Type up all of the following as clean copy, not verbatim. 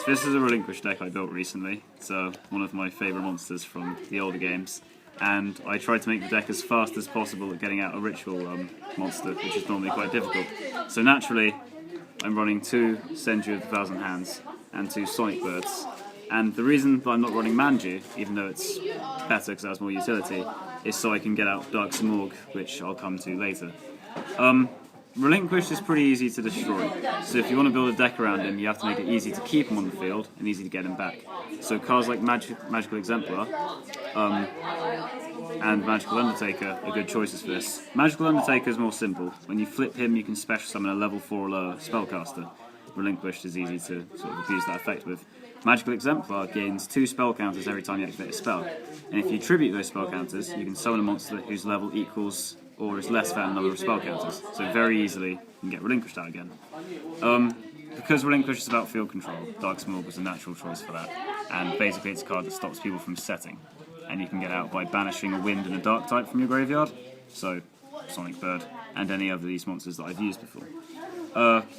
this is a Relinquished deck I built recently. It's one of my favourite monsters from the older games. And I tried to make the deck as fast as possible at getting out a ritual monster, which is normally quite difficult. So naturally, I'm running 2 Senju of the Thousand Hands and 2 Sonic Birds. And the reason that I'm not running Manju, even though it's better because it has more utility, is so I can get out Dark Simorgh, which I'll come to later. Relinquished is pretty easy to destroy, so if you want to build a deck around him, you have to make it easy to keep him on the field and easy to get him back. So cards like Magical Exemplar and Magical Undertaker are good choices for this. Magical Undertaker is more simple. When you flip him, you can special summon a level 4 or lower spellcaster. Relinquished is easy to sort of abuse that effect with. Magical Exemplar gains 2 spell counters every time you activate a spell, and if you tribute those spell counters, you can summon a monster whose level equals or is less than a number of spell counters, so very easily you can get Relinquished out again. Because Relinquished is about field control, Dark Simorgh was a natural choice for that, and basically it's a card that stops people from setting, and you can get out by banishing a wind and a dark type from your graveyard, so Sonic Bird, and any other of these monsters that I've used before.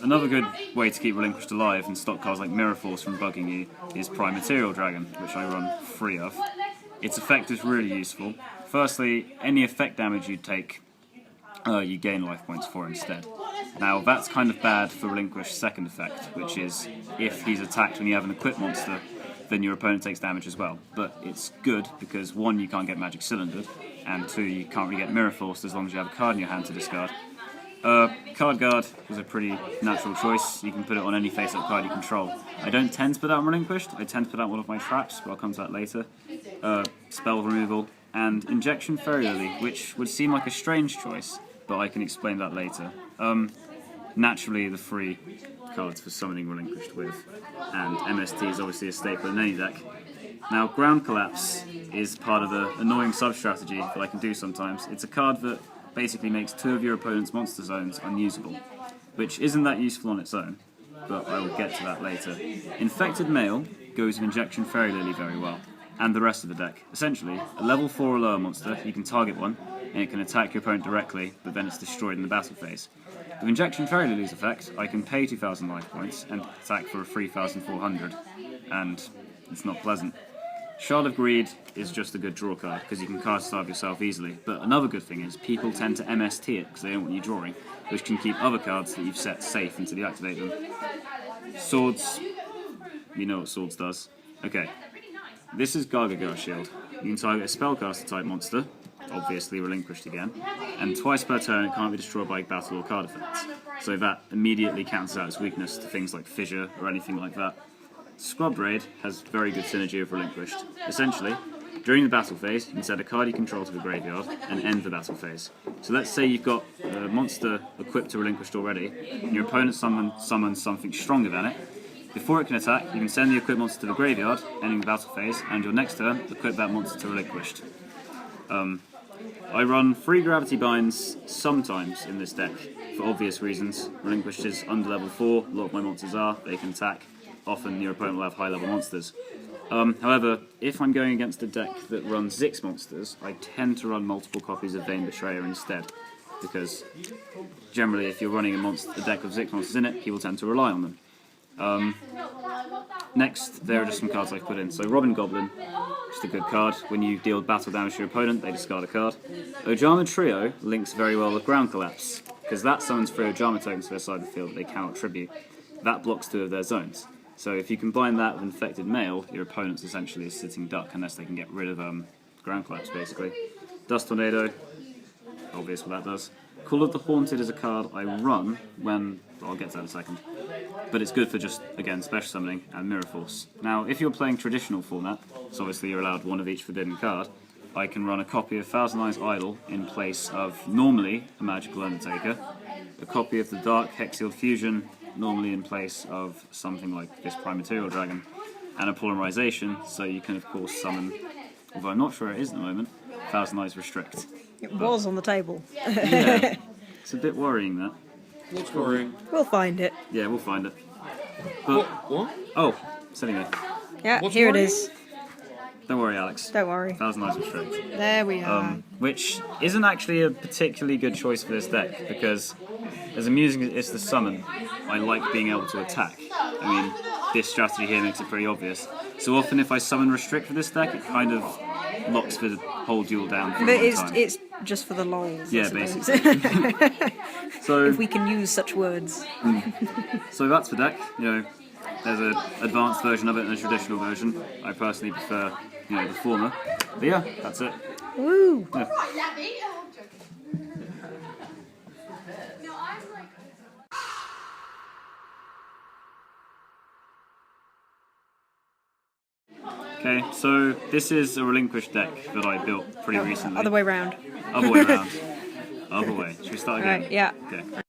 Another good way to keep Relinquished alive and stop cards like Mirror Force from bugging you is Prime Material Dragon, which I run 3 of. Its effect is really useful. Firstly, any effect damage you take, you gain life points for instead. Now that's kind of bad for Relinquished's second effect, which is if he's attacked when you have an equipped monster, then your opponent takes damage as well. But it's good because 1, you can't get Magic Cylindered, and 2, you can't really get Mirror Forced as long as you have a card in your hand to discard. Card Guard was a pretty natural choice. You can put it on any face-up card you control. I don't tend to put that on Relinquished, I tend to put out one of my traps, but I'll come to that later. Spell Removal, and Injection Fairy Lily, which would seem like a strange choice, but I can explain that later. Naturally, the 3 cards for summoning Relinquished with, and MST is obviously a staple in any deck. Now, Ground Collapse is part of an annoying sub-strategy that I can do sometimes. It's a card that basically makes 2 of your opponent's monster zones unusable, which isn't that useful on its own, but I will get to that later. Infected Male goes with Injection Fairy Lily very well, and the rest of the deck. Essentially, a level 4 or lower monster, you can target one, and it can attack your opponent directly, but then it's destroyed in the battle phase. With Injection Fairy Lily's effect, I can pay 2,000 life points and attack for a 3,400, and it's not pleasant. Shard of Greed is just a good draw card, because you can cast starve yourself easily, but another good thing is people tend to MST it, because they don't want you drawing, which can keep other cards that you've set safe until you activate them. Swords, you know what Swords does. Okay, this is Gargagar Shield. You can target a spellcaster type monster, obviously Relinquished again, and twice per turn it can't be destroyed by battle or card effects, so that immediately cancels out its weakness to things like Fissure or anything like that. Scrub Raid has very good synergy with Relinquished. Essentially, during the battle phase, you can set a card you control to the graveyard and end the battle phase. So let's say you've got a monster equipped to Relinquished already, and your opponent summons something stronger than it. Before it can attack, you can send the equipped monster to the graveyard, ending the battle phase, and your next turn, equip that monster to Relinquished. I run 3 Gravity Binds sometimes in this deck, for obvious reasons. Relinquished is under level 4, a lot of my monsters are, they can attack. Often your opponent will have high level monsters. However, if I'm going against a deck that runs Zix monsters, I tend to run multiple copies of Vain Betrayer instead, because generally if you're running a deck of Zix monsters in it, people tend to rely on them. Next, there are just some cards I've put in. So Robin Goblin, just a good card. When you deal battle damage to your opponent, they discard a card. Ojama Trio links very well with Ground Collapse, because that summons 3 Ojama tokens to their side of the field that they cannot tribute. That blocks 2 of their zones. So if you combine that with Infected Male, your opponent's essentially a sitting duck unless they can get rid of Ground Collapse, basically. Dust Tornado, obvious what that does. Call of the Haunted is a card I run when... Well, I'll get to that in a second. But it's good for just, again, special summoning and Mirror Force. Now, if you're playing traditional format, so obviously you're allowed 1 of each forbidden card, I can run a copy of Thousand Eyes Idol in place of normally a Magical Undertaker, a copy of the Dark Hexial Fusion, normally in place of something like this Prime Material Dragon, and a Polymerization, so you can of course summon, although I'm not sure it is at the moment, Thousand Eyes Restrict. It was on the table. Yeah, it's a bit worrying that. What's worrying? We'll find it. Yeah, we'll find it. But, What? oh, so anyway, Yeah, What's here it worrying? is. don't worry Alex, Don't worry. Thousand Eyes Restrict. There we are. Which isn't actually a particularly good choice for this deck, because as amusing as it's the summon, I like being able to attack. I mean, this strategy here makes it pretty obvious. So often if I summon Restrict for this deck, it kind of locks the whole duel down for a But long time. it's just for the lols. Yeah, I suppose. basically. So, If we can use such words. so that's the deck. You know, there's an advanced version of it and a traditional version. I personally prefer, you know, the former. But yeah, that's it. Woo! Yeah. Okay, so this is a Relinquished deck that I built pretty recently. Other way round. Other way around. Other way. Should we start again? Right, yeah. Okay.